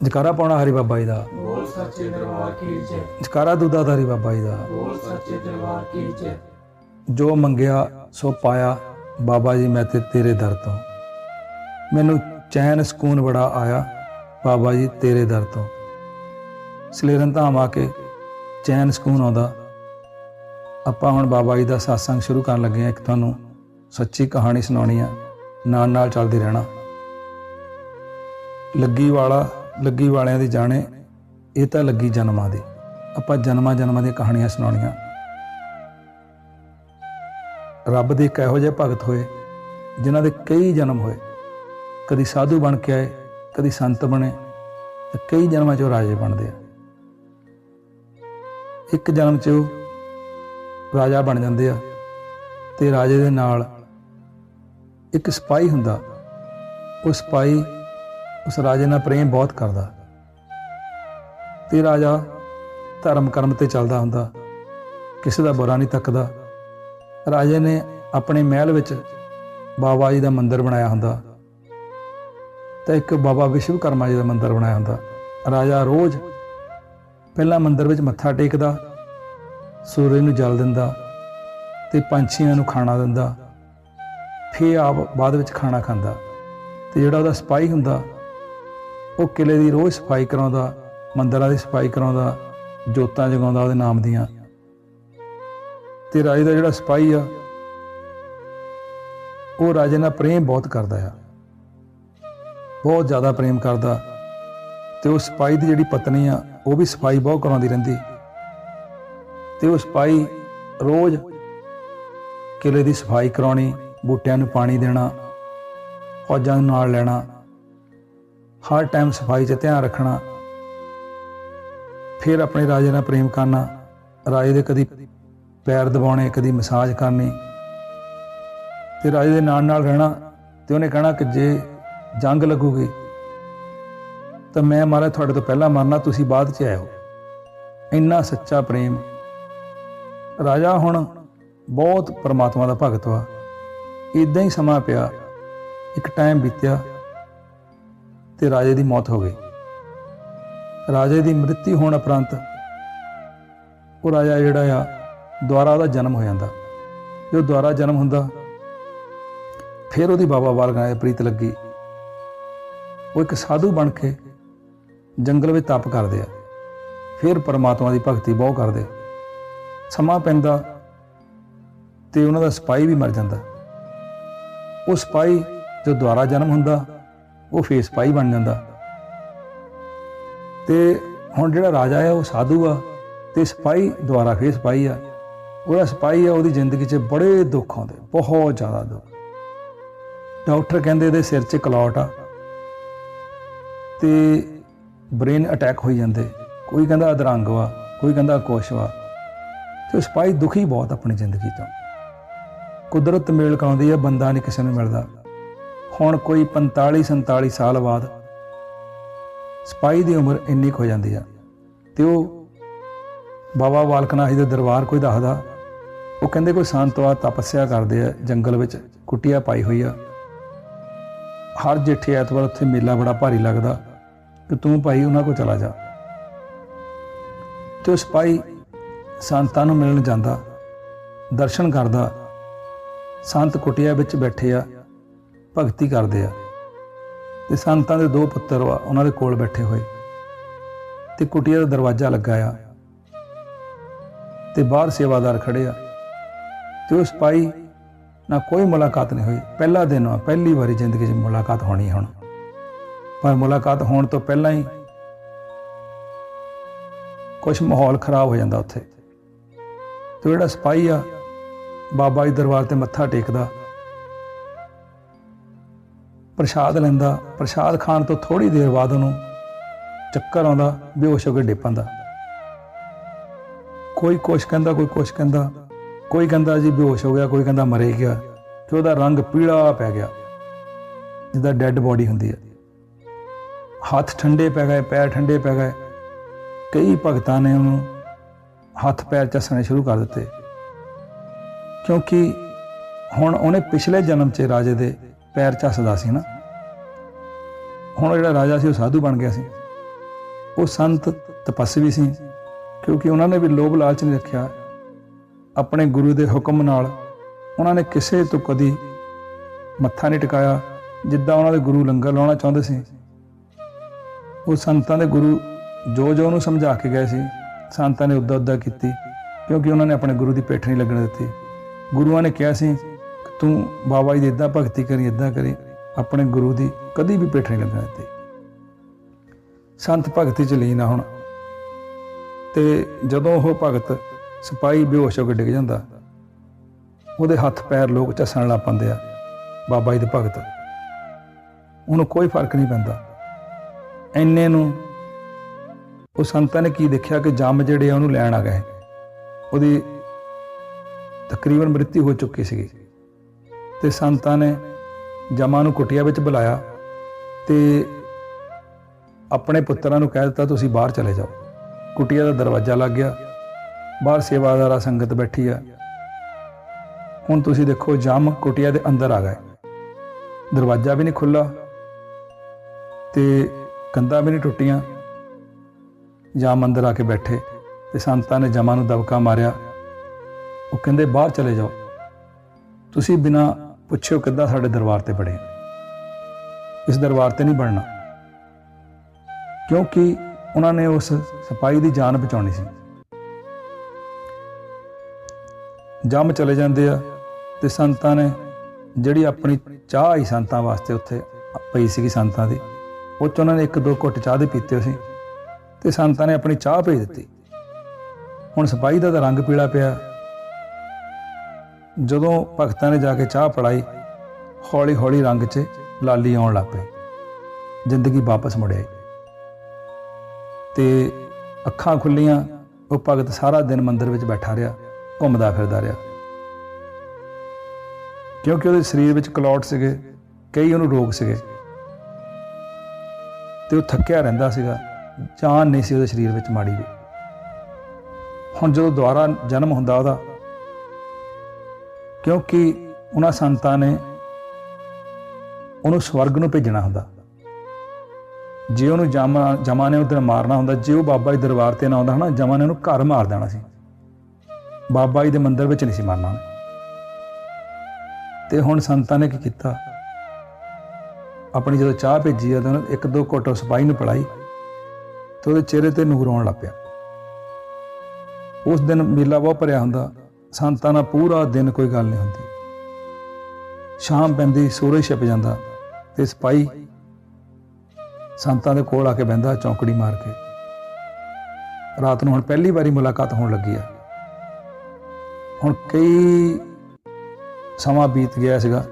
ਜਕਾਰਾ ਪਾਉਣਾ ਹਰੀ ਬਾਬਾ ਜੀ ਦਾ। बोल सच्चे दरबार की जय। ਜਕਾਰਾ ਦੁੱਧਾਧਾਰੀ ਬਾਬਾ ਜੀ ਦਾ। बोल सच्चे दरबार की जय। ਜੋ ਮੰਗਿਆ ਸੋ ਪਾਇਆ ਬਾਬਾ ਜੀ ਮੈਂ ਤੇ ਤੇਰੇ ਦਰ ਤੋਂ। ਮੈਨੂੰ ਚੈਨ ਸਕੂਨ ਬੜਾ ਆਇਆ ਬਾਬਾ ਜੀ ਤੇਰੇ ਦਰ ਤੋਂ। ਸਲੇਰਨ ਧਾਮ ਆ ਕੇ ਚੈਨ ਸਕੂਨ ਆਉਂਦਾ। ਆਪਾਂ ਹੁਣ ਬਾਬਾ ਜੀ ਦਾ ਸਤਸੰਗ ਸ਼ੁਰੂ ਕਰਨ ਲੱਗੇ ਹਾਂ। ਇੱਕ ਤੁਹਾਨੂੰ ਸੱਚੀ ਕਹਾਣੀ ਸੁਣਾਉਣੀ ਆ, ਨਾਲ ਨਾਲ ਚੱਲਦੇ ਰਹਿਣਾ। ਲੱਗੀ ਵਾਲਿਆਂ ਦੀ ਜਾਣੇ, ਇਹ ਤਾਂ ਲੱਗੀ ਜਨਮਾਂ ਦੀ। ਆਪਾਂ ਜਨਮਾਂ ਦੀਆਂ ਕਹਾਣੀਆਂ ਸੁਣਾਉਣੀਆਂ। ਰੱਬ ਦੇ ਇੱਕ ਇਹੋ ਜਿਹੇ ਭਗਤ ਹੋਏ ਜਿਨ੍ਹਾਂ ਦੇ ਕਈ ਜਨਮ ਹੋਏ। ਕਦੀ ਸਾਧੂ ਬਣ ਕੇ ਆਏ, ਕਦੀ ਸੰਤ ਬਣੇ, ਤੇ ਕਈ ਜਨਮਾਂ 'ਚ ਉਹ ਰਾਜੇ ਬਣਦੇ ਆ। ਇੱਕ ਜਨਮ 'ਚ ਉਹ ਰਾਜਾ ਬਣ ਜਾਂਦੇ ਆ, ਤੇ ਰਾਜੇ ਦੇ ਨਾਲ ਇੱਕ ਸਿਪਾਹੀ ਹੁੰਦਾ। ਉਹ ਸਿਪਾਹੀ ਉਸ ਰਾਜੇ ਨਾਲ ਪ੍ਰੇਮ ਬਹੁਤ ਕਰਦਾ, ਤੇ ਰਾਜਾ ਧਰਮ ਕਰਮ ਤੇ ਚੱਲਦਾ ਹੁੰਦਾ, ਕਿਸੇ ਦਾ ਬੁਰਾ ਨਹੀਂ ਤੱਕਦਾ। ਰਾਜੇ ਨੇ ਆਪਣੇ ਮਹਿਲ ਵਿੱਚ ਬਾਬਾ ਜੀ ਦਾ ਮੰਦਿਰ ਬਣਾਇਆ ਹੁੰਦਾ, ਤੇ ਇੱਕ ਬਾਬਾ ਵਿਸ਼ਵਕਰਮਾ ਜੀ ਦਾ ਮੰਦਿਰ ਬਣਾਇਆ ਹੁੰਦਾ। ਰਾਜਾ ਰੋਜ਼ ਪਹਿਲਾਂ ਮੰਦਿਰ ਵਿੱਚ ਮੱਥਾ ਟੇਕਦਾ, ਸੂਰਜ ਨੂੰ ਜਲ ਦਿੰਦਾ, ਤੇ ਪੰਛੀਆਂ ਨੂੰ ਖਾਣਾ ਦਿੰਦਾ, ਫਿਰ ਆਪ ਬਾਅਦ ਵਿੱਚ ਖਾਣਾ ਖਾਂਦਾ। ਤੇ ਜਿਹੜਾ ਉਹਦਾ ਸਿਪਾਹੀ ਹੁੰਦਾ, ਉਹ ਕਿਲੇ ਦੀ ਰੋਜ਼ ਸਫਾਈ ਕਰਾਉਂਦਾ, ਮੰਦਿਰਾਂ ਦੀ ਸਫਾਈ ਕਰਾਉਂਦਾ, ਜੋਤਾਂ ਜਗਾਉਂਦਾ ਉਹਦੇ ਨਾਮ ਦੀਆਂ। ਤੇ ਰਾਜੇ ਦਾ ਜਿਹੜਾ ਸਿਪਾਹੀ ਆ, ਉਹ ਰਾਜੇ ਨਾਲ ਪ੍ਰੇਮ ਬਹੁਤ ਕਰਦਾ ਆ, ਬਹੁਤ ਜ਼ਿਆਦਾ ਪ੍ਰੇਮ ਕਰਦਾ। ਤੇ ਉਹ ਸਿਪਾਹੀ ਦੀ ਜਿਹੜੀ ਪਤਨੀ ਆ, ਉਹ ਵੀ ਸਫਾਈ ਬਹੁਤ ਕਰਾਉਂਦੀ ਰਹਿੰਦੀ। ਤੇ ਉਹ ਸਿਪਾਹੀ ਰੋਜ਼ ਕਿਲੇ ਦੀ ਸਫਾਈ ਕਰਾਉਣੀ, ਬੂਟਿਆਂ ਨੂੰ ਪਾਣੀ ਦੇਣਾ, ਫੌਜਾਂ ਨੂੰ ਨਾਲ ਲੈਣਾ, ਹਰ ਟਾਈਮ ਸਫਾਈ 'ਚ ਧਿਆਨ ਰੱਖਣਾ। ਫਿਰ ਆਪਣੇ ਰਾਜੇ ਨਾਲ ਪ੍ਰੇਮ ਕਰਨਾ, ਰਾਜੇ ਦੇ ਕਦੀ ਪੈਰ ਦਬਾਉਣੇ, ਕਦੀ ਮਸਾਜ ਕਰਨੀ, ਤੇ ਰਾਜੇ ਦੇ ਨਾਲ ਨਾਲ ਰਹਿਣਾ। ਤੇ ਉਹਨੇ ਕਹਿਣਾ ਕਿ ਜੇ ਜੰਗ ਲੱਗੂਗੀ ਤਾਂ ਮੈਂ ਮਹਾਰਾਜ ਤੁਹਾਡੇ ਤੋਂ ਪਹਿਲਾਂ ਮਰਨਾ, ਤੁਸੀਂ ਬਾਅਦ 'ਚ ਆਇਓ। ਇੰਨਾ ਸੱਚਾ ਪ੍ਰੇਮ। ਰਾਜਾ ਹੁਣ ਬਹੁਤ ਪਰਮਾਤਮਾ ਦਾ ਭਗਤ ਵਾ। ਇੱਦਾਂ ਹੀ ਸਮਾਂ ਪਿਆ, ਇੱਕ ਟਾਈਮ ਬੀਤਿਆ, ਤੇ ਰਾਜੇ ਦੀ ਮੌਤ ਹੋ ਗਈ। ਰਾਜੇ ਦੀ ਮ੍ਰਿਤੂ ਹੋਣ ਉਪਰੰਤ ਉਹ ਰਾਜਾ ਜਿਹੜਾ ਆ, ਦੁਬਾਰਾ ਉਹਦਾ ਜਨਮ ਹੋ ਜਾਂਦਾ। ਜਦੋਂ ਦੁਬਾਰਾ ਜਨਮ ਹੁੰਦਾ, ਫਿਰ ਉਹਦੀ ਬਾਬਾ ਬਾਲਕ ਨਾਥ ਪ੍ਰੀਤ ਲੱਗੀ। ਉਹ ਇੱਕ ਸਾਧੂ ਬਣ ਕੇ ਜੰਗਲ ਵਿੱਚ ਤਪ ਕਰਦੇ ਆ, ਫਿਰ ਪਰਮਾਤਮਾ ਦੀ ਭਗਤੀ ਬਹੁਤ ਕਰਦੇ। ਸਮਾਂ ਪੈਂਦਾ ਤੇ ਉਹਨਾਂ ਦਾ ਸਿਪਾਹੀ ਵੀ ਮਰ ਜਾਂਦਾ। ਉਹ ਸਿਪਾਹੀ ਜੋ ਦੁਬਾਰਾ ਜਨਮ ਹੁੰਦਾ, ਉਹ ਫੇਰ ਸਿਪਾਹੀ ਬਣ ਜਾਂਦਾ। ਤੇ ਹੁਣ ਜਿਹੜਾ ਰਾਜਾ ਆ, ਉਹ ਸਾਧੂ ਆ, ਤੇ ਸਿਪਾਹੀ ਦੁਬਾਰਾ ਫੇਰ ਸਿਪਾਹੀ ਆ। ਉਹਦਾ ਸਿਪਾਹੀ ਆ, ਉਹਦੀ ਜ਼ਿੰਦਗੀ 'ਚ ਬੜੇ ਦੁੱਖ ਆਉਂਦੇ, ਬਹੁਤ ਜ਼ਿਆਦਾ ਦੁੱਖ। ਡਾਕਟਰ ਕਹਿੰਦੇ ਇਹਦੇ ਸਿਰ 'ਚ ਕਲੌਟ ਆ, ਤੇ ਬ੍ਰੇਨ ਅਟੈਕ ਹੋਈ ਜਾਂਦੇ। ਕੋਈ ਕਹਿੰਦਾ ਅਧਰੰਗ ਵਾ, ਕੋਈ ਕਹਿੰਦਾ ਕੁਛ ਵਾ। ਤੇ ਉਹ ਸਿਪਾਹੀ ਦੁਖੀ ਬਹੁਤ ਆਪਣੀ ਜ਼ਿੰਦਗੀ ਤੋਂ। ਕੁਦਰਤ ਮੇਲ ਕਰਾਉਂਦੀ ਆ, ਬੰਦਾ ਨਹੀਂ ਕਿਸੇ ਨੂੰ ਮਿਲਦਾ। ਹੁਣ ਕੋਈ 45-47 ਸਾਲ ਬਾਅਦ ਸਿਪਾਹੀ ਦੀ ਉਮਰ ਇੰਨੀ ਕੁ ਹੋ ਜਾਂਦੀ ਆ, ਤੇ ਉਹ ਬਾਬਾ ਬਾਲਕ ਨਾਥ ਦੇ ਦਰਬਾਰ ਕੋਈ ਦੱਸਦਾ। ਉਹ ਕਹਿੰਦੇ ਕੋਈ ਸੰਤ ਆ, ਤਪੱਸਿਆ ਕਰਦੇ ਆ ਜੰਗਲ ਵਿੱਚ, ਕੁਟੀਆ ਪਾਈ ਹੋਈ ਆ। ਹਰ ਜੇਠੇ ਐਤਵਾਰ ਉੱਥੇ ਮੇਲਾ ਬੜਾ ਭਾਰੀ ਲੱਗਦਾ, ਕਿ ਤੂੰ ਭਾਈ ਉਹਨਾਂ ਕੋਲ ਚਲਾ ਜਾ। ਤੇ ਉਹ ਸਿਪਾਹੀ ਸੰਤਾਂ ਨੂੰ ਮਿਲਣ ਜਾਂਦਾ, ਦਰਸ਼ਨ ਕਰਦਾ। ਸੰਤ ਕੁਟੀਆ ਵਿੱਚ ਬੈਠੇ ਆ, ਭਗਤੀ ਕਰਦੇ ਆ, ਤੇ ਸੰਤਾਂ ਦੇ 2 ਪੁੱਤਰ ਆ ਉਹਨਾਂ ਦੇ ਕੋਲ ਬੈਠੇ ਹੋਏ। ਤੇ ਕੁਟੀਆ ਦਾ ਦਰਵਾਜ਼ਾ ਲੱਗਾ ਆ, ਤੇ ਬਾਹਰ ਸੇਵਾਦਾਰ ਖੜੇ ਆ। ਤੇ ਉਹ ਸਿਪਾਹੀ ਨਾਲ ਕੋਈ ਮੁਲਾਕਾਤ ਨਹੀਂ ਹੋਈ। ਪਹਿਲਾ ਦਿਨ ਆ, ਪਹਿਲੀ ਵਾਰੀ ਜ਼ਿੰਦਗੀ 'ਚ ਮੁਲਾਕਾਤ ਹੋਣੀ ਹੁਣ। ਪਰ ਮੁਲਾਕਾਤ ਹੋਣ ਤੋਂ ਪਹਿਲਾਂ ਹੀ ਕੁਛ ਮਾਹੌਲ ਖਰਾਬ ਹੋ ਜਾਂਦਾ ਉੱਥੇ। ਤੇ ਜਿਹੜਾ ਸਿਪਾਹੀ ਆ, ਬਾਬਾ ਜੀ ਦਰਬਾਰ ਤੇ ਮੱਥਾ ਟੇਕਦਾ, ਪ੍ਰਸ਼ਾਦ ਲੈਂਦਾ। ਪ੍ਰਸ਼ਾਦ ਖਾਣ ਤੋਂ ਥੋੜ੍ਹੀ ਦੇਰ ਬਾਅਦ ਉਹਨੂੰ ਚੱਕਰ ਆਉਂਦਾ, ਬੇਹੋਸ਼ ਹੋ ਕੇ ਡਿੱਗ ਪੈਂਦਾ। ਕੋਈ ਕੁਛ ਕਹਿੰਦਾ, ਕੋਈ ਕੁਛ ਕਹਿੰਦਾ। ਕੋਈ ਕਹਿੰਦਾ ਜੀ ਬੇਹੋਸ਼ ਹੋ ਗਿਆ, ਕੋਈ ਕਹਿੰਦਾ ਮਰੇ ਗਿਆ, ਕਿ ਉਹਦਾ ਰੰਗ ਪੀਲਾ ਪੈ ਗਿਆ, ਜਿੱਦਾਂ ਡੈੱਡ ਬੋਡੀ ਹੁੰਦੀ ਹੈ। ਹੱਥ ਠੰਡੇ ਪੈ ਗਏ, ਪੈਰ ਠੰਡੇ ਪੈ ਗਏ। ਕਈ ਭਗਤਾਂ ਨੇ ਉਹਨੂੰ ਹੱਥ ਪੈਰ ਝੱਸਣੇ ਸ਼ੁਰੂ ਕਰ ਦਿੱਤੇ, ਕਿਉਂਕਿ ਹੁਣ ਉਹਨੇ ਪਿਛਲੇ ਜਨਮ 'ਚ ਰਾਜੇ ਦੇ ਪੈਰ ਝੱਸਦਾ ਸੀ ਨਾ। ਹੁਣ ਜਿਹੜਾ ਰਾਜਾ ਸੀ ਉਹ ਸਾਧੂ ਬਣ ਗਿਆ ਸੀ, ਉਹ ਸੰਤ ਤਪਸਵੀ ਸੀ, ਕਿਉਂਕਿ ਉਹਨਾਂ ਨੇ ਵੀ ਲੋਭ ਲਾਲਚ ਨਹੀਂ ਰੱਖਿਆ। ਆਪਣੇ ਗੁਰੂ ਦੇ ਹੁਕਮ ਨਾਲ ਉਹਨਾਂ ਨੇ ਕਿਸੇ ਤੋਂ ਕਦੀ ਮੱਥਾ ਨਹੀਂ ਟਿਕਾਇਆ। ਜਿੱਦਾਂ ਉਹਨਾਂ ਦੇ ਗੁਰੂ ਲੰਗਰ ਲਾਉਣਾ ਚਾਹੁੰਦੇ ਸੀ, ਉਹ ਸੰਤਾਂ ਦੇ ਗੁਰੂ ਜੋ ਉਹਨੂੰ ਸਮਝਾ ਕੇ ਗਏ ਸੀ, ਸੰਤਾਂ ਨੇ ਉੱਦਾਂ ਕੀਤੀ, ਕਿਉਂਕਿ ਉਹਨਾਂ ਨੇ ਆਪਣੇ ਗੁਰੂ ਦੀ ਪਿੱਠ ਨਹੀਂ ਲੱਗਣ ਦਿੱਤੀ। ਗੁਰੂਆਂ ਨੇ ਕਿਹਾ ਸੀ ਕਿ ਤੂੰ ਬਾਬਾ ਜੀ ਦੀ ਇੱਦਾਂ ਭਗਤੀ ਕਰੀ, ਇੱਦਾਂ ਕਰੀ, ਆਪਣੇ ਗੁਰੂ ਦੀ ਕਦੀ ਵੀ ਪਿੱਠ ਨਹੀਂ ਲੱਗਣ ਦਿੱਤੀ। ਸੰਤ ਭਗਤੀ 'ਚ ਲੀਨ ਆ ਹੁਣ। ਤੇ ਜਦੋਂ ਉਹ ਭਗਤ ਸਿਪਾਹੀ ਬੇਹੋਸ਼ ਹੋ ਕੇ ਡਿੱਗ ਜਾਂਦਾ, ਉਹਦੇ ਹੱਥ ਪੈਰ ਲੋਕ ਝੱਸਣ ਲੱਗ ਪੈਂਦੇ ਆ। ਬਾਬਾ ਜੀ ਦੇ ਭਗਤ, ਉਹਨੂੰ ਕੋਈ ਫਰਕ ਨਹੀਂ ਪੈਂਦਾ। ਇੰਨੇ ਨੂੰ ਉਹ ਸੰਤਾਂ ਨੇ ਕੀ ਦੇਖਿਆ ਕਿ ਜੰਮ ਜਿਹੜੇ ਆ ਉਹਨੂੰ ਲੈਣ ਆ ਗਏ। ਉਹਦੀ ਤਕਰੀਬਨ ਮ੍ਰਿਤੂ ਹੋ ਚੁੱਕੀ ਸੀਗੀ, ਤੇ ਸੰਤਾਂ ਨੇ ਜਮਾਂ ਨੂੰ ਕੁਟੀਆ ਵਿੱਚ ਬੁਲਾਇਆ ਤੇ ਆਪਣੇ ਪੁੱਤਰਾਂ ਨੂੰ ਕਹਿ ਦਿੱਤਾ ਤੁਸੀਂ ਬਾਹਰ ਚਲੇ ਜਾਓ। ਕੁਟੀਆ ਦਾ ਦਰਵਾਜ਼ਾ ਲੱਗ ਗਿਆ, ਬਾਹਰ ਸੇਵਾਦਾਰਾ ਸੰਗਤ ਬੈਠੀ ਆ। ਹੁਣ ਤੁਸੀਂ ਦੇਖੋ, ਜੰਮ ਕੁਟੀਆ ਦੇ ਅੰਦਰ ਆ ਗਏ, ਦਰਵਾਜ਼ਾ ਵੀ ਨਹੀਂ ਖੁੱਲ੍ਹਾ ਤੇ ਕੰਧਾਂ ਵੀ ਨਹੀਂ ਟੁੱਟੀਆਂ। ਜੰਮ ਅੰਦਰ ਆ ਕੇ ਬੈਠੇ ਤੇ ਸੰਤਾਂ ਨੇ ਜਮਾਂ ਨੂੰ ਦਬਕਾ ਮਾਰਿਆ। ਉਹ ਕਹਿੰਦੇ ਬਾਹਰ ਚਲੇ ਜਾਓ, ਤੁਸੀਂ ਬਿਨਾਂ ਪੁੱਛਿਓ ਕਿੱਦਾਂ ਸਾਡੇ ਦਰਬਾਰ ਤੇ ਬੜੇ, ਇਸ ਦਰਬਾਰ ਤੇ ਨਹੀਂ ਬਣਨਾ। ਕਿਉਂਕਿ ਉਹਨਾਂ ਨੇ ਉਸ ਸਿਪਾਹੀ ਦੀ ਜਾਨ ਬਚਾਉਣੀ ਸੀ। ਜੰਮ ਚਲੇ ਜਾਂਦੇ ਆ ਤੇ ਸੰਤਾਂ ਨੇ ਜਿਹੜੀ ਆਪਣੀ ਚਾਹ ਹੀ ਸੰਤਾਂ ਵਾਸਤੇ ਉੱਥੇ ਪਈ ਸੀਗੀ ਸੰਤਾਂ ਦੀ, ਉਹ 'ਚ ਉਹਨਾਂ ਨੇ 1-2 ਘੁੱਟ ਚਾਹ ਦੇ ਪੀਤੇ ਸੀ ਤੇ ਸੰਤਾਂ ਨੇ ਆਪਣੀ ਚਾਹ ਭੇਜ ਦਿੱਤੀ। ਹੁਣ ਸਿਪਾਹੀ ਦਾ ਤਾਂ ਰੰਗ ਪੀਲਾ ਪਿਆ। ਜਦੋਂ ਭਗਤਾਂ ਨੇ ਜਾ ਕੇ ਚਾਹ ਪਿਲਾਈ, ਹੌਲੀ ਹੌਲੀ ਰੰਗ 'ਚ ਲਾਲੀ ਆਉਣ ਲੱਗ ਪਈ, ਜ਼ਿੰਦਗੀ ਵਾਪਸ ਮੁੜ ਆਈ ਤੇ ਅੱਖਾਂ ਖੁੱਲੀਆਂ। ਉਹ ਭਗਤ ਸਾਰਾ ਦਿਨ ਮੰਦਿਰ ਵਿੱਚ ਬੈਠਾ ਰਿਹਾ, ਘੁੰਮਦਾ ਫਿਰਦਾ ਰਿਹਾ, ਕਿਉਂਕਿ ਉਹਦੇ ਸਰੀਰ ਵਿੱਚ ਕਲੌਟ ਸੀਗੇ, ਕਈ ਉਹਨੂੰ ਰੋਗ ਸੀਗੇ ਤੇ ਉਹ ਥੱਕਿਆ ਰਹਿੰਦਾ ਸੀਗਾ, ਜਾਨ ਨਹੀਂ ਸੀ ਉਹਦੇ ਸਰੀਰ ਵਿੱਚ ਮਾੜੀ ਵੀ। ਹੁਣ ਜਦੋਂ ਦੁਬਾਰਾ ਜਨਮ ਹੁੰਦਾ ਉਹਦਾ, ਕਿਉਂਕਿ ਉਹਨਾਂ ਸੰਤਾਂ ਨੇ ਉਹਨੂੰ ਸਵਰਗ ਨੂੰ ਭੇਜਣਾ ਹੁੰਦਾ, ਜੇ ਉਹਨੂੰ ਜਮਾਂ ਨੇ ਉਹਦੇ ਮਾਰਨਾ ਹੁੰਦਾ, ਜੇ ਉਹ ਬਾਬਾ ਜੀ ਦਰਬਾਰ ਤੇ ਨਾ ਆਉਂਦਾ ਹਨਾ, ਜਮਾਂ ਨੇ ਉਹਨੂੰ ਘਰ ਮਾਰ ਦੇਣਾ ਸੀ, ਬਾਬਾ ਜੀ ਦੇ ਮੰਦਿਰ ਵਿੱਚ ਨਹੀਂ ਸੀ ਮਾਰਨਾ। ਤੇ ਹੁਣ ਸੰਤਾਂ ਨੇ ਕੀ ਕੀਤਾ, ਆਪਣੀ ਜਦੋਂ ਚਾਹ ਭੇਜੀ ਆ ਤਾਂ 1-2 ਘੁੱਟ ਸਿਪਾਹੀ ਨੂੰ ਪਿਲਾਈ ਤੇ ਉਹਦੇ ਚਿਹਰੇ ਤੇ ਨੂਰ ਆਉਣ ਲੱਗ ਪਿਆ। ਉਸ ਦਿਨ ਮੇਲਾ ਬਹੁਤ ਭਰਿਆ ਹੁੰਦਾ, ਸੰਤਾਂ ਨਾਲ ਪੂਰਾ ਦਿਨ ਕੋਈ ਗੱਲ ਨਹੀਂ ਹੁੰਦੀ। ਸ਼ਾਮ ਪੈਂਦੀ, ਸੂਰਜ ਛਿਪ ਜਾਂਦਾ ਤੇ ਸਿਪਾਹੀ ਸੰਤਾਂ ਦੇ ਕੋਲ ਆ ਕੇ ਬਹਿੰਦਾ ਚੌਂਕੜੀ ਮਾਰ ਕੇ। ਰਾਤ ਨੂੰ ਹੁਣ ਪਹਿਲੀ ਵਾਰੀ ਮੁਲਾਕਾਤ ਹੋਣ ਲੱਗੀ ਆ। ਹੁਣ ਕਈ ਸਮਾਂ ਬੀਤ ਗਿਆ ਸੀਗਾ,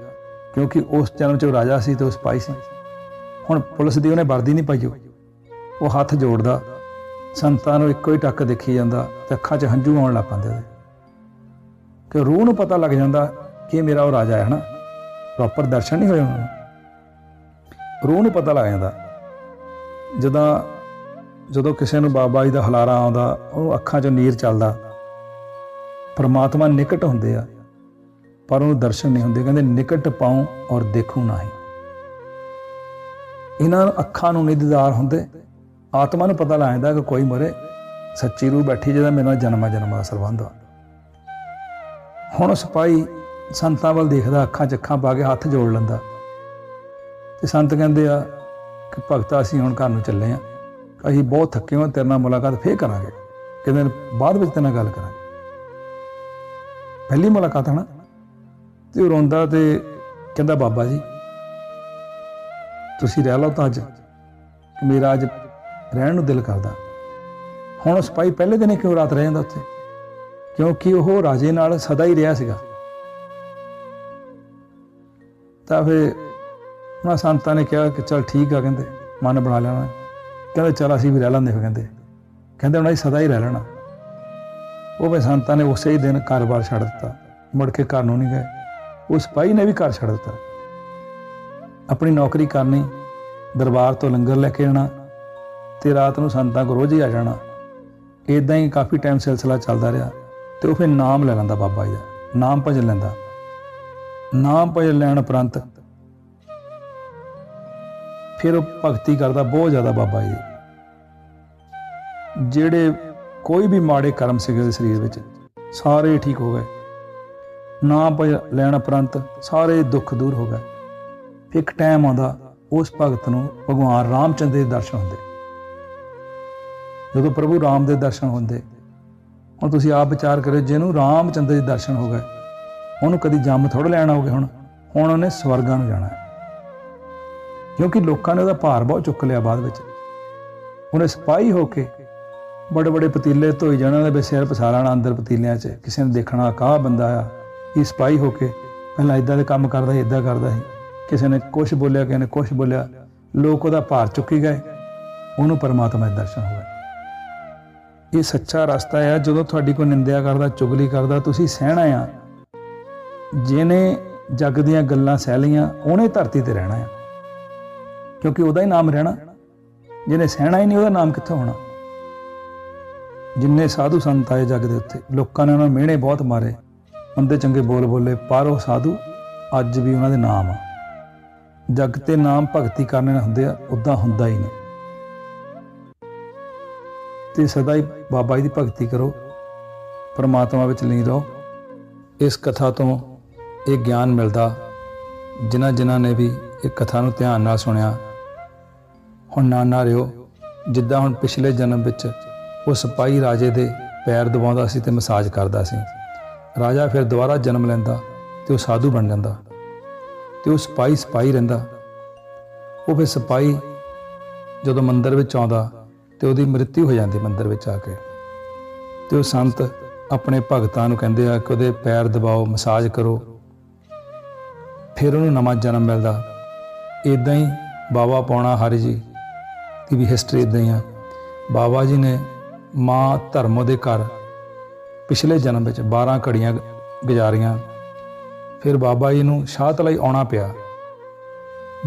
ਕਿਉਂਕਿ ਉਸ ਜਨਮ 'ਚ ਉਹ ਰਾਜਾ ਸੀ ਤੇ ਉਹ ਸਿਪਾਹੀ ਸੀ। ਹੁਣ ਪੁਲਿਸ ਦੀ ਉਹਨੇ ਵਰਦੀ ਨਹੀਂ ਪਾਈ। ਉਹ ਹੱਥ ਜੋੜਦਾ, ਸੰਤਾਂ ਨੂੰ ਇੱਕੋ ਹੀ ਟੱਕ ਦੇਖੀ ਜਾਂਦਾ ਤੇ ਅੱਖਾਂ 'ਚ ਹੰਝੂ ਆਉਣ ਲੱਗ ਪੈਂਦੇ ਕਿ ਰੂਹ ਨੂੰ ਪਤਾ ਲੱਗ ਜਾਂਦਾ ਕਿ ਇਹ ਮੇਰਾ ਉਹ ਰਾਜਾ ਹੈ। ਹਨਾ, ਪ੍ਰੋਪਰ ਦਰਸ਼ਨ ਨਹੀਂ ਹੋਏ ਉਹਨਾਂ ਨੂੰ, ਰੂਹ ਨੂੰ ਪਤਾ ਲੱਗ ਜਾਂਦਾ। ਜਦੋਂ ਕਿਸੇ ਨੂੰ ਬਾਬਾ ਜੀ ਦਾ ਹਲਾਰਾ ਆਉਂਦਾ, ਉਹਨੂੰ ਅੱਖਾਂ 'ਚੋਂ ਨੀਰ ਚੱਲਦਾ। ਪਰਮਾਤਮਾ ਨਿਕਟ ਹੁੰਦੇ ਆ ਪਰ ਉਹਨੂੰ ਦਰਸ਼ਨ ਨਹੀਂ ਹੁੰਦੇ। ਕਹਿੰਦੇ ਨਿਕਟ ਪਾਉ ਔਰ ਦੇਖੂ ਨਹੀਂ। ਇਹਨਾਂ ਅੱਖਾਂ ਨੂੰ ਨਹੀਂ ਦੀਦਾਰ ਹੁੰਦੇ, ਆਤਮਾ ਨੂੰ ਪਤਾ ਲੱਗ ਜਾਂਦਾ ਕਿ ਕੋਈ ਮਰੇ, ਸੱਚੀ ਰੂਹ ਬੈਠੀ ਜਿਹਦਾ ਮੇਰੇ ਨਾਲ ਜਨਮਾਂ ਦਾ ਸੰਬੰਧ ਆ। ਹੁਣ ਸਿਪਾਹੀ ਸੰਤਾਂ ਵੱਲ ਦੇਖਦਾ, ਅੱਖਾਂ 'ਚ ਅੱਖਾਂ ਪਾ ਕੇ ਹੱਥ ਜੋੜ ਲੈਂਦਾ ਤੇ ਸੰਤ ਕਹਿੰਦੇ ਆ ਕਿ ਭਗਤਾ ਅਸੀਂ ਹੁਣ ਘਰ ਨੂੰ ਚੱਲੇ ਹਾਂ, ਅਸੀਂ ਬਹੁਤ ਥੱਕੇ ਹਾਂ, ਤੇਰੇ ਨਾਲ ਮੁਲਾਕਾਤ ਫੇਰ ਕਰਾਂਗੇ, ਕਿਤੇ ਬਾਅਦ ਵਿੱਚ ਤੇਰੇ ਨਾਲ ਗੱਲ ਕਰਾਂਗੇ। ਪਹਿਲੀ ਮੁਲਾਕਾਤ ਹੈ ਨਾ। ਤੇ ਉਹ ਰੋਂਦਾ ਤੇ ਕਹਿੰਦਾ ਬਾਬਾ ਜੀ ਤੁਸੀਂ ਰਹਿ ਲਓ ਤਾਂ ਅੱਜ, ਮੇਰਾ ਅੱਜ ਰਹਿਣ ਨੂੰ ਦਿਲ ਕਰਦਾ। ਹੁਣ ਉਹ ਸਿਪਾਹੀ ਪਹਿਲੇ ਦਿਨ ਕਿਉਂ ਰਾਤ ਰਹਿ ਜਾਂਦਾ ਉੱਥੇ, ਕਿਉਂਕਿ ਉਹ ਰਾਜੇ ਨਾਲ ਸਦਾ ਹੀ ਰਿਹਾ ਸੀਗਾ। ਤਾਂ ਫਿਰ ਉਹਨਾਂ ਸੰਤਾਂ ਨੇ ਕਿਹਾ ਕਿ ਚੱਲ ਠੀਕ ਆ, ਕਹਿੰਦੇ ਮਨ ਬਣਾ ਲੈਣਾ। ਕਹਿੰਦੇ ਚੱਲ ਅਸੀਂ ਵੀ ਰਹਿ ਲੈਂਦੇ। ਫਿਰ ਕਹਿੰਦੇ ਹੁਣ ਅਸੀਂ ਸਦਾ ਹੀ ਰਹਿ ਲੈਣਾ। ਉਹ ਫਿਰ ਸੰਤਾਂ ਨੇ ਉਸੇ ਹੀ ਦਿਨ ਘਰ-ਬਾਰ ਛੱਡ ਦਿੱਤਾ, ਮੁੜ ਕੇ ਘਰ ਨੂੰ ਨਹੀਂ ਗਏ। ਉਹ ਸਿਪਾਹੀ ਨੇ ਵੀ ਘਰ ਛੱਡ ਦਿੱਤਾ, ਆਪਣੀ ਨੌਕਰੀ ਕਰਨੀ, ਦਰਬਾਰ ਤੋਂ ਲੰਗਰ ਲੈ ਕੇ ਆਉਣਾ ਤੇ ਰਾਤ ਨੂੰ ਸੰਤਾਂ ਕੋਲ ਰੋਜ਼ ਹੀ ਆ ਜਾਣਾ। ਇੱਦਾਂ ਹੀ ਕਾਫੀ ਟਾਈਮ ਸਿਲਸਿਲਾ ਚੱਲਦਾ ਰਿਹਾ ਤੇ ਉਹ ਫਿਰ ਨਾਮ ਲੈ ਲੈਂਦਾ ਬਾਬਾ ਜੀ ਦਾ, ਨਾਮ ਭਜਨ ਲੈਂਦਾ। ਨਾਮ ਭਜਨ ਲੈਣ ਉਪਰੰਤ ਫਿਰ ਉਹ ਭਗਤੀ ਕਰਦਾ ਬਹੁਤ ਜ਼ਿਆਦਾ ਬਾਬਾ ਜੀ ਦੀ। ਜਿਹੜੇ ਕੋਈ ਵੀ ਮਾੜੇ ਕਰਮ ਸੀਗੇ ਉਹਦੇ ਸਰੀਰ ਵਿੱਚ ਸਾਰੇ ਠੀਕ ਹੋ ਗਏ। ਨਾਮ ਲੈਣ ਉਪਰੰਤ ਸਾਰੇ ਦੁੱਖ ਦੂਰ ਹੋ ਗਏ। ਇੱਕ ਟਾਈਮ ਆਉਂਦਾ ਉਸ ਭਗਤ ਨੂੰ ਭਗਵਾਨ ਰਾਮਚੰਦਰ ਦੇ ਦਰਸ਼ਨ ਹੁੰਦੇ। ਜਦੋਂ ਪ੍ਰਭੂ ਰਾਮ ਦੇ ਦਰਸ਼ਨ ਹੁੰਦੇ, ਹੁਣ ਤੁਸੀਂ ਆਪ ਵਿਚਾਰ ਕਰਿਓ, ਜਿਹਨੂੰ ਰਾਮਚੰਦਰ ਦੇ ਦਰਸ਼ਨ ਹੋ ਗਏ ਉਹਨੂੰ ਕਦੀ ਜੰਮ ਥੋੜ੍ਹਾ ਲੈਣਾ ਹੋਗੇ। ਹੁਣ ਉਹਨੇ ਸਵਰਗਾਂ ਨੂੰ ਜਾਣਾ ਹੈ, ਕਿਉਂਕਿ ਲੋਕਾਂ ਨੇ ਉਹਦਾ ਭਾਰ ਬਹੁਤ ਚੁੱਕ ਲਿਆ। ਬਾਅਦ ਵਿੱਚ ਉਹਨੇ ਸਿਪਾਹੀ ਹੋ ਕੇ ਬੜੇ ਬੜੇ ਪਤੀਲੇ ਧੋਈ ਜਾਣਾ, ਉਹਦੇ ਵਿੱਚ ਸਿਰ ਪਸਾ ਲੈਣਾ ਅੰਦਰ ਪਤੀਲਿਆਂ 'ਚ। ਕਿਸੇ ਨੇ ਦੇਖਣਾ ਕਾਹ ਬੰਦਾ ਆ, ਇਹ ਸਿਪਾਹੀ ਹੋ ਕੇ ਪਹਿਲਾਂ ਇੱਦਾਂ ਦੇ ਕੰਮ ਕਰਦਾ ਸੀ, ਇੱਦਾਂ ਕਰਦਾ ਸੀ। ਕਿਸੇ ਨੇ ਕੁਛ ਬੋਲਿਆ, ਕਿਸੇ ਨੇ ਕੁਛ ਬੋਲਿਆ, ਲੋਕ ਉਹਦਾ ਭਾਰ ਚੁੱਕੀ ਗਏ, ਉਹਨੂੰ ਪਰਮਾਤਮਾ ਦੇ ਦਰਸ਼ਨ ਹੋ ਗਏ। ਇਹ ਸੱਚਾ ਰਸਤਾ ਆ। ਜਦੋਂ ਤੁਹਾਡੀ ਕੋਈ ਨਿੰਦਿਆ ਕਰਦਾ, ਚੁਗਲੀ ਕਰਦਾ, ਤੁਸੀਂ ਸਹਿਣਾ ਆ। ਜਿਹਨੇ ਜੱਗ ਦੀਆਂ ਗੱਲਾਂ ਸਹਿ ਲਈਆਂ ਉਹਨੇ ਧਰਤੀ ਤੇ ਰਹਿਣਾ ਆ, ਕਿਉਂਕਿ ਉਹਦਾ ਹੀ ਨਾਮ ਰਹਿਣਾ। ਜਿਹਨੇ ਸਹਿਣਾ ਹੀ ਨਹੀਂ, ਉਹਦਾ ਨਾਮ ਕਿੱਥੋਂ ਹੋਣਾ। ਜਿੰਨੇ ਸਾਧੂ ਸੰਤ ਆਏ ਜੱਗ ਦੇ ਉੱਤੇ, ਲੋਕਾਂ ਨੇ ਉਹਨਾਂ ਨੂੰ ਮਿਹਣੇ ਬਹੁਤ ਮਾਰੇ, ਮੰਦੇ ਚੰਗੇ ਬੋਲ ਬੋਲੇ, ਪਰ ਉਹ ਸਾਧੂ ਅੱਜ ਵੀ ਉਹਨਾਂ ਦੇ ਨਾਮ ਆ। ਜੱਗ ਤੇ ਨਾਮ ਭਗਤੀ ਕਰਨੇ ਹੁੰਦੇ ਆ, ਉੱਦਾਂ ਹੁੰਦਾ ਹੀ ਨਹੀਂ। ਤੇ ਸਦਾ ਹੀ ਬਾਬਾ ਜੀ ਦੀ ਭਗਤੀ ਕਰੋ, ਪਰਮਾਤਮਾ ਵਿੱਚ ਲੀਨ ਰਹੋ। ਇਸ ਕਥਾ ਤੋਂ ਇਹ ਗਿਆਨ ਮਿਲਦਾ। ਜਿਨ੍ਹਾਂ ਨੇ ਵੀ ਇਹ ਕਥਾ ਨੂੰ ਧਿਆਨ ਨਾਲ ਸੁਣਿਆ, ਹੁਣ ਨਾ ਰਿਓ। ਜਿੱਦਾਂ ਹੁਣ ਪਿਛਲੇ ਜਨਮ ਵਿੱਚ ਉਹ ਸਿਪਾਹੀ ਰਾਜੇ ਦੇ ਪੈਰ ਦਬਾਉਂਦਾ ਸੀ ਤੇ ਮਸਾਜ ਕਰਦਾ ਸੀ, ਰਾਜਾ ਫਿਰ ਦੁਬਾਰਾ ਜਨਮ ਲੈਂਦਾ ਤੇ ਉਹ ਸਾਧੂ ਬਣ ਜਾਂਦਾ, ਤੇ ਉਹ ਸਿਪਾਹੀ ਰਹਿੰਦਾ। ਉਹ ਫਿਰ ਸਿਪਾਹੀ ਜਦੋਂ ਮੰਦਿਰ ਵਿੱਚ ਆਉਂਦਾ ਤੇ ਉਹਦੀ ਮ੍ਰਿਤਿੂ ਹੋ ਜਾਂਦੀ ਮੰਦਿਰ ਵਿੱਚ ਆ ਕੇ। ਤੇ ਉਹ ਸੰਤ ਆਪਣੇ ਭਗਤਾਂ ਨੂੰ ਕਹਿੰਦੇ ਆ ਕਿ ਉਹਦੇ ਪੈਰ ਦਬਾਓ, ਮਸਾਜ ਕਰੋ, ਫਿਰ ਉਹਨੂੰ ਨਵਾਂ ਜਨਮ ਮਿਲਦਾ। ਇੱਦਾਂ ਹੀ ਬਾਬਾ ਪੌਣਾ ਹਰੀ ਜੀ ਦੀ ਵੀ ਹਿਸਟਰੀ ਇੱਦਾਂ ਹੀ ਆ। ਬਾਬਾ ਜੀ ਨੇ ਮਾਂ ਧਰਮੋ ਦੇ ਘਰ ਪਿਛਲੇ ਜਨਮ ਵਿੱਚ 12 ਘੜੀਆਂ ਗੁਜ਼ਾਰੀਆਂ। ਫਿਰ ਬਾਬਾ ਜੀ ਨੂੰ ਸ਼ਾਹਤ ਲਈ ਆਉਣਾ ਪਿਆ।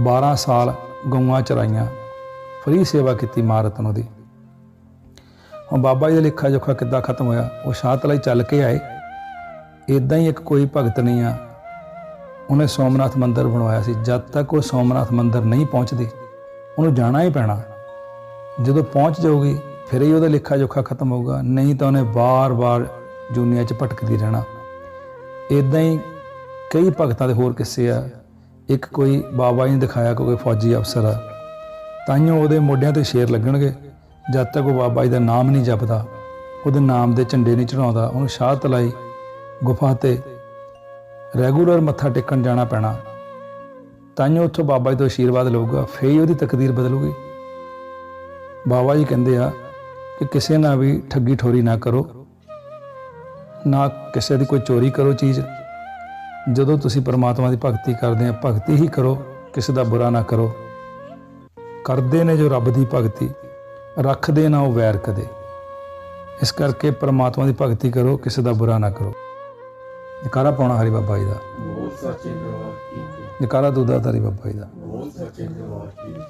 12 ਸਾਲ ਗਊਆਂ ਚਰਾਈਆਂ, ਫਰੀ ਸੇਵਾ ਕੀਤੀ ਮਾਂ ਰਤਨੋ ਦੀ। ਹੁਣ ਬਾਬਾ ਜੀ ਦਾ ਲੇਖਾ ਜੋਖਾ ਕਿੱਦਾਂ ਖਤਮ ਹੋਇਆ, ਉਹ ਸ਼ਾਹਤ ਲਈ ਚੱਲ ਕੇ ਆਏ। ਇੱਦਾਂ ਹੀ ਇੱਕ ਕੋਈ ਭਗਤ ਨਹੀਂ ਆ, ਉਹਨੇ ਸੋਮਨਾਥ ਮੰਦਿਰ ਬਣਵਾਇਆ ਸੀ। ਜਦ ਤੱਕ ਉਹ ਸੋਮਨਾਥ ਮੰਦਿਰ ਨਹੀਂ ਪਹੁੰਚਦੀ, ਉਹਨੂੰ ਜਾਣਾ ਹੀ ਪੈਣਾ। ਜਦੋਂ ਪਹੁੰਚ ਜਾਊਗੀ ਫਿਰ ਹੀ ਉਹਦਾ ਲੇਖਾ ਜੋਖਾ ਖਤਮ ਹੋਊਗਾ, ਨਹੀਂ ਤਾਂ ਉਹਨੇ ਬਾਰ-ਬਾਰ ਦੁਨੀਆ 'ਚ ਭਟਕਦੀ ਰਹਿਣਾ। ਇੱਦਾਂ ਹੀ ਕਈ ਭਗਤਾਂ ਦੇ ਹੋਰ ਕਿੱਸੇ ਆ। ਇੱਕ ਕੋਈ ਬਾਬਾ ਜੀ ਨੇ ਦਿਖਾਇਆ ਕਿ ਕੋਈ ਫੌਜੀ ਅਫਸਰ ਆ, ਤਾਂਹੀਓ ਉਹਦੇ ਮੋਢਿਆਂ 'ਤੇ ਸ਼ੇਰ ਲੱਗਣਗੇ। ਜਦ ਤੱਕ ਉਹ ਬਾਬਾ ਜੀ ਦਾ ਨਾਮ ਨਹੀਂ ਜਪਦਾ, ਉਹਦੇ ਨਾਮ ਦੇ ਝੰਡੇ ਨਹੀਂ ਚੜਾਉਂਦਾ, ਉਹਨੂੰ ਸ਼ਾਹ ਤਲਾਈ ਗੁਫਾ 'ਤੇ ਰੈਗੂਲਰ ਮੱਥਾ ਟੇਕਣ ਜਾਣਾ ਪੈਣਾ। ਤਾਂਹੀਓ ਉੱਥੋਂ ਬਾਬਾ ਜੀ ਤੋਂ ਆਸ਼ੀਰਵਾਦ ਲਊਗਾ, ਫਿਰ ਹੀ ਉਹਦੀ ਤਕਦੀਰ ਬਦਲੂਗੀ। ਬਾਬਾ ਜੀ ਕਹਿੰਦੇ ਆ ਕਿ ਕਿਸੇ ਨਾਲ ਵੀ ਠੱਗੀ ਠੋਰੀ ਨਾ ਕਰੋ, ਨਾ ਕਿਸੇ ਦੀ ਕੋਈ ਚੋਰੀ ਕਰੋ ਚੀਜ਼। ਜਦੋਂ ਤੁਸੀਂ ਪਰਮਾਤਮਾ ਦੀ ਭਗਤੀ ਕਰਦੇ ਆ, ਭਗਤੀ ਹੀ ਕਰੋ, ਕਿਸੇ ਦਾ ਬੁਰਾ ਨਾ ਕਰੋ। ਕਰਦੇ ਨੇ ਜੋ ਰੱਬ ਦੀ ਭਗਤੀ, ਰੱਖਦੇ ਨਾ ਉਹ ਵੈਰ ਕਦੇ। ਇਸ ਕਰਕੇ ਪਰਮਾਤਮਾ ਦੀ ਭਗਤੀ ਕਰੋ, ਕਿਸੇ ਦਾ ਬੁਰਾ ਨਾ ਕਰੋ। ਜਕਾਰਾ ਪਾਉਣਾ ਹਰੀ ਬਾਬਾ ਜੀ ਦਾ, ਬੋਲ ਸੱਚੇ ਦਰਬਾਰ ਕੀ ਜੈ। ਜਕਾਰਾ ਦੁੱਧਾ ਧਾਰੀ ਬਾਬਾ ਜੀ ਦਾ। ਬੋਲ ਸੱਚੇ ਦਰਬਾਰ ਕੀ ਜੈ।